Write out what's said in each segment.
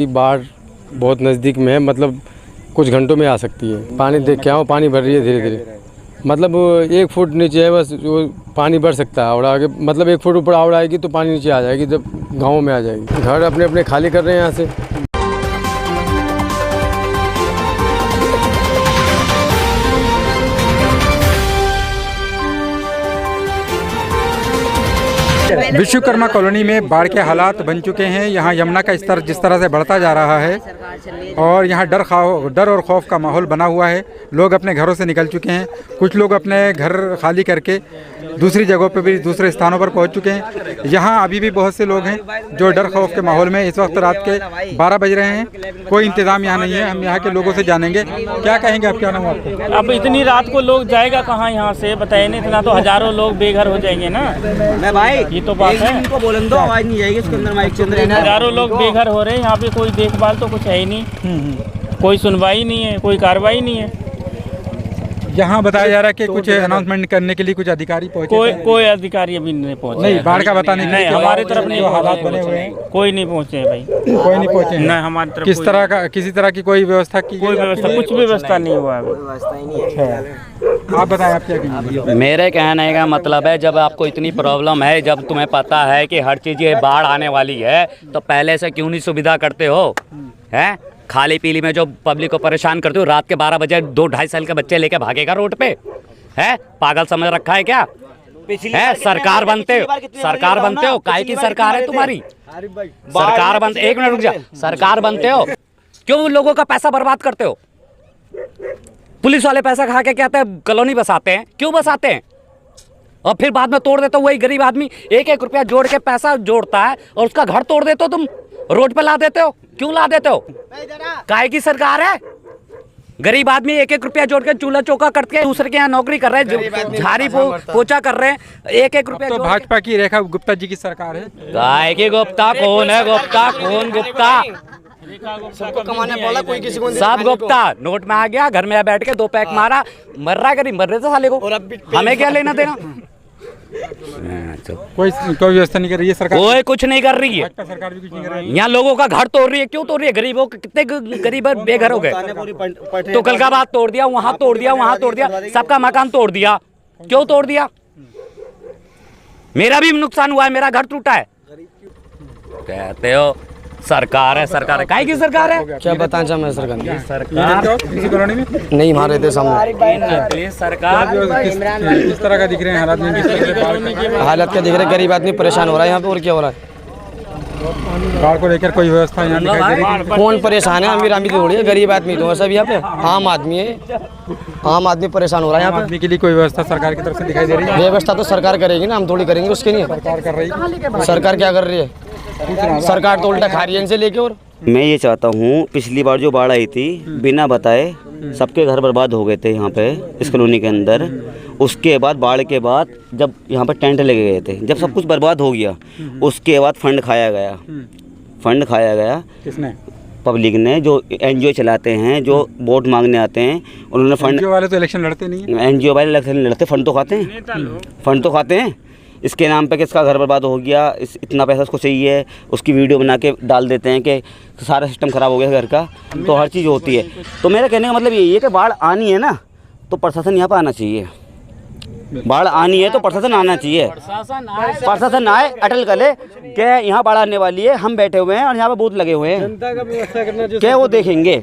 बाढ़ बहुत नज़दीक में है, मतलब कुछ घंटों में आ सकती है। पानी देख के आओ, पानी भर रही है धीरे धीरे, मतलब 1 फुट नीचे है बस, वो पानी बढ़ सकता है और आगे मतलब 1 फुट ऊपर आवड़ आएगी तो पानी नीचे आ जाएगी, जब गाँव में आ जाएगी। घर अपने अपने खाली कर रहे हैं यहाँ से। विश्वकर्मा कॉलोनी में बाढ़ के हालात बन चुके हैं। यहाँ यमुना का स्तर जिस तरह से बढ़ता जा रहा है और यहाँ डर और खौफ का माहौल बना हुआ है। लोग अपने घरों से निकल चुके हैं, कुछ लोग अपने घर खाली करके दूसरी जगहों पर भी दूसरे स्थानों पर पहुँच चुके हैं। यहाँ अभी भी बहुत से लोग हैं जो डर खौफ के माहौल में, इस वक्त रात के 12 बज रहे हैं, कोई इंतज़ाम यहाँ नहीं है। हम यहाँ के लोगों से जानेंगे, क्या कहेंगे आप, क्या नाम आपको? अब इतनी रात को लोग जाएगा कहाँ यहाँ से, बताइए नहीं, इतना तो हजारों लोग बेघर हो जाएंगे ना। मैं भाई ये तो बात है, इनको बोलन दो, आवाज नहीं जाएगी इसके अंदर, माइक के अंदर। हजारों लोग बेघर हो रहे हैं यहाँ पे, कोई देखभाल तो कुछ है ही नहीं, कोई सुनवाई नहीं है, कोई कार्रवाई नहीं है। यहाँ बताया जा रहा है कि कुछ अनाउंसमेंट करने के लिए कुछ अधिकारी पहुँचे, कोई अधिकारी अभी नहीं पहुँचे। नहीं, बाढ़ का बताने के लिए नहीं, हमारे तरफ नहीं, हालात बने हुए हैं, कोई नहीं पहुँचे भाई, कोई नहीं पहुँचे। नहीं हमारी तरफ किस तरह का, किसी तरह की कोई व्यवस्था की? कोई व्यवस्था, कुछ व्यवस्था नहीं हुआ है। अच्छा, आप बताएं, आप क्या कहेंगे? मेरे कहने का मतलब है, जब आपको इतनी प्रॉब्लम है, जब तुम्हें पता है कि हर चीज़ ये बाढ़ आने वाली है, तो पहले से क्यों नहीं सुविधा करते हो? हैं खाली पीली में जो पब्लिक को परेशान करते हो, रात के 12 बजे 2-2.5 साल के बच्चे लेके भागेगा रोड पे? है पागल समझ रखा है क्या? है सरकार बनते हो, काहे की सरकार है तुम्हारी? सरकार बनते, 1 मिनट रुक जा, सरकार बनते हो, क्यों लोगों का पैसा बर्बाद करते हो? पुलिस वाले पैसा खा के कहते हैं कॉलोनी बसाते हैं, क्यों बसाते हैं? और फिर बाद में तोड़ देते हो। वही गरीब आदमी 1-1 रुपया जोड़ के पैसा जोड़ता है और उसका घर तोड़ देते हो, तुम रोड पे ला देते हो, क्यों ला देते हो? काहे की सरकार है? गरीब आदमी 1-1 रुपया जोड़ के चूल्हा चौका करके दूसरे के यहाँ नौकरी कर रहे हैं, झाड़ी पोछा कर रहे हैं, 1-1 रुपया। तो भाजपा की रेखा गुप्ता जी की सरकार है। काहे की गुप्ता? कौन है गुप्ता? कौन गुप्ता? सबको कमाने पड़ा, कोई किसी को सब गुप्ता। नोट में आ गया, घर में बैठ के 2 पैक मारा, मर रहा है गरीब, मर रहे थे साले को, हमें क्या लेना देना? कोई व्यवस्था नहीं कर रही है सरकार, कोई कुछ नहीं कर रही है। सरकार भी कुछ नहीं कर रही है। यहाँ लोगों का घर तोड़ रही है, क्यों तोड़ रही है? गरीबों के कितने गरीब बेघर हो गए, तो कल का बात तोड़ दिया, वहाँ तोड़ दिया, वहाँ तोड़ दिया, सबका मकान तोड़ दिया, क्यों तोड़ दिया? मेरा भी नुकसान हुआ है, मेरा घर टूटा है। कहते हो सरकार है, सरकार है, काहे की सरकार है? क्या बताना चाह मैं सरकार? सरकार किसी कॉलोनी में नहीं मारे थे सामने। सरकार किस तरह का दिख रहे हैं हालात में? किस तरह से हालत क्या दिख रहे, गरीब आदमी परेशान हो रहा है यहाँ पे, और क्या हो रहा है? बाढ़ को लेकर कोई व्यवस्था यहाँ दिखाई दे रही है? कौन परेशान है? अमीर आदमी थोड़ी है, गरीब आदमी तो सब यहाँ पे आम आदमी है, आम आदमी परेशान हो रहा है यहाँ पे। आदमी के लिए कोई व्यवस्था सरकार की तरफ से दिखाई दे रही है? व्यवस्था तो सरकार करेगी ना, हम थोड़ी करेंगे उसके लिए। सरकार कर रही है। सरकार क्या कर रही है? सरकार तो उल्टा खा रही है इनसे लेके। और मैं ये चाहता हूँ, पिछली बार जो बाढ़ आई थी, बिना बताए सबके घर बर्बाद हो गए थे यहाँ पे इस कॉलोनी के अंदर। उसके बाद बाढ़ के बाद जब यहाँ पे टेंट लगे गए थे, जब सब कुछ बर्बाद हो गया, उसके बाद फंड खाया गया। फंड खाया गया किसने? पब्लिक ने, जो एनजीओ चलाते हैं, जो वोट मांगने आते हैं, उन्होंने फंड। एनजीओ वाले तो इलेक्शन लड़ते नहीं है। एनजीओ वाले इलेक्शन लड़ते, फंड तो खाते हैं, फंड तो खाते हैं। इसके नाम पे किसका घर बर्बाद हो गया, इतना पैसा उसको चाहिए, उसकी वीडियो बना के डाल देते हैं कि सारा सिस्टम ख़राब हो गया घर का, तो हर चीज़ होती है। तो मेरा कहने का मतलब यही है कि बाढ़ आनी है ना, तो प्रशासन यहाँ पर आना चाहिए। बाढ़ आनी है तो प्रशासन आना चाहिए, प्रशासन आए, अटल करे कि यहाँ बाढ़ आने वाली है, हम बैठे हुए हैं और यहाँ पे बूथ लगे हुए हैं, क्या वो देखेंगे?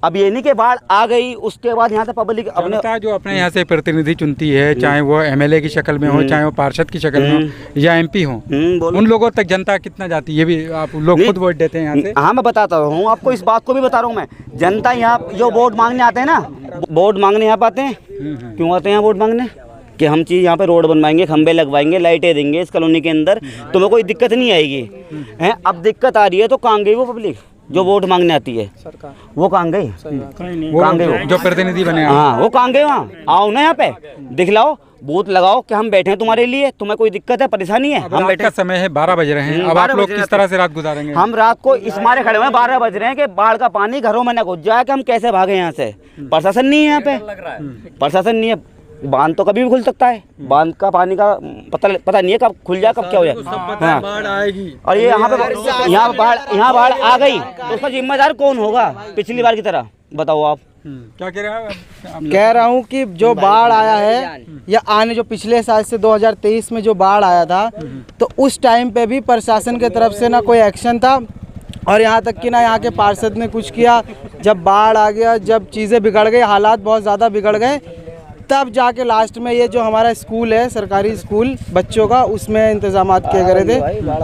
अब ये नहीं कि बाढ़ आ गई उसके बाद यहाँ से पब्लिक अपने जो अपने यहाँ से प्रतिनिधि चुनती है, चाहे वो एमएलए की शक्ल में हो, चाहे वो पार्षद की शक्ल में हो या एमपी हो, उन लोगों तक जनता कितना जाती है? ये भी आप लोग खुद वोट देते हैं यहाँ से। हाँ, मैं बताता हूँ आपको, इस बात को भी बता रहा हूँ मैं। जनता यहाँ जो वोट मांगने आते हैं ना, वोट मांगने यहाँ पे आते हैं, क्यों आते हैं यहाँ वोट मांगने? कि हम चीज़ यहाँ पे रोड बनवाएंगे, खंबे लगवाएंगे, लाइटें देंगे इस कॉलोनी के अंदर, तुम्हें कोई दिक्कत नहीं आएगी। हैं, अब दिक्कत आ रही है तो कहाँ गई वो पब्लिक जो वोट मांगने आती है? वो कहाँ गई? कहाँ गई वो जो प्रतिनिधि बने? हाँ, वो कहाँ गए? वहाँ आओ ना, यहाँ पे दिखलाओ, बूथ लगाओ कि हम बैठे हैं तुम्हारे लिए, तुम्हें कोई दिक्कत है, परेशानी है? हम बैठे, समय है 12 बज रहे हैं, अब आप लोग किस तरह से रात गुजारेंगे? हम रात को इस मारे खड़े हुए हैं, 12 बज रहे हैं कि बाढ़ का पानी घरों में न घुस जाए कि हम कैसे भागे यहाँ से। प्रशासन नहीं है यहाँ पे, प्रशासन नहीं है। बांध तो कभी भी खुल सकता है, बांध का पानी का पता नहीं है कब खुल जाए, कब क्या हो जाए। हाँ, बाढ़ आएगी और ये यहाँ बाढ़ आ गई तो उसका जिम्मेदार कौन होगा पिछली बार की तरह, बताओ आप। क्या कह रहे हैं? कह रहा हूँ कि जो बाढ़ आया है या आने जो पिछले साल से 2023 में जो बाढ़ आया था, तो उस टाइम पे भी प्रशासन के तरफ से ना कोई एक्शन था, और यहाँ तक कि ना यहाँ के पार्षद ने कुछ किया। जब बाढ़ आ गया, जब चीज़ें बिगड़ गई, हालात बहुत ज़्यादा बिगड़ गए, तब जाके लास्ट में ये जो हमारा स्कूल है, सरकारी स्कूल बच्चों का, उसमें इंतजाम किए गए थे।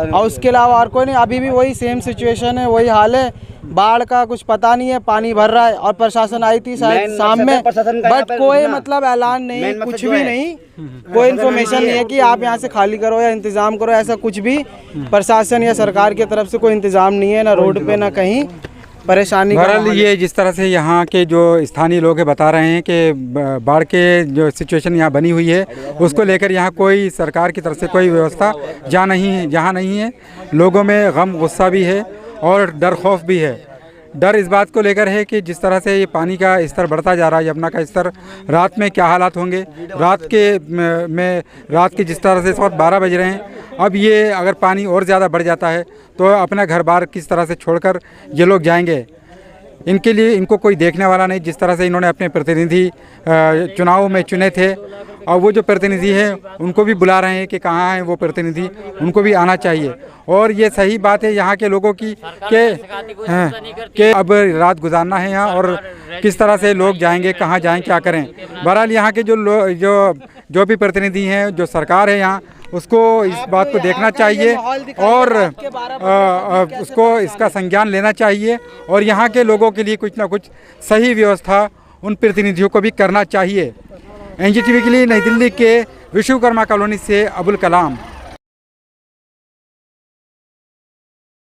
और उसके अलावा और कोई नहीं, अभी भी वही सेम सिचुएशन है, वही हाल है। बाढ़ का कुछ पता नहीं है, पानी भर रहा है, और प्रशासन आई थी शायद शाम में, बट कोई मतलब ऐलान नहीं, कुछ भी नहीं, कोई इन्फॉर्मेशन नहीं है कि आप यहाँ से खाली करो या इंतज़ाम करो, ऐसा कुछ भी प्रशासन या सरकार की तरफ से कोई इंतज़ाम नहीं है, ना रोड पे ना कहीं परेशानी। बहरहाल ये जिस तरह से यहाँ के जो स्थानीय लोग हैं बता रहे हैं कि बाढ़ के जो सिचुएशन यहाँ बनी हुई है, उसको लेकर यहाँ कोई सरकार की तरफ से कोई व्यवस्था जहाँ नहीं है। लोगों में गम गुस्सा भी है और डर खौफ भी है। डर इस बात को लेकर है कि जिस तरह से ये पानी का स्तर बढ़ता जा रहा है, यमुना का स्तर, रात में क्या हालात होंगे। रात के जिस तरह से इस वक्त 12 बज रहे हैं, अब ये अगर पानी और ज़्यादा बढ़ जाता है तो अपना घर बार किस तरह से छोड़कर ये लोग जाएंगे। इनके लिए इनको कोई देखने वाला नहीं। जिस तरह से इन्होंने अपने प्रतिनिधि चुनाव में चुने थे, और वो जो प्रतिनिधि हैं उनको भी बुला रहे हैं कि कहाँ हैं वो प्रतिनिधि, उनको भी आना चाहिए। और ये सही बात है यहाँ के लोगों की कि अब रात गुजारना है यहाँ, और किस तरह से लोग जाएंगे, कहाँ जाएं, क्या करें। बहरहाल यहाँ के जो भी प्रतिनिधि हैं, जो सरकार है यहाँ, उसको इस बात को देखना चाहिए और उसको इसका संज्ञान लेना चाहिए, और यहाँ के लोगों के लिए कुछ ना कुछ सही व्यवस्था उन प्रतिनिधियों को भी करना चाहिए। एनडीटीवी के लिए नई दिल्ली के विश्वकर्मा कॉलोनी से अबुल कलाम।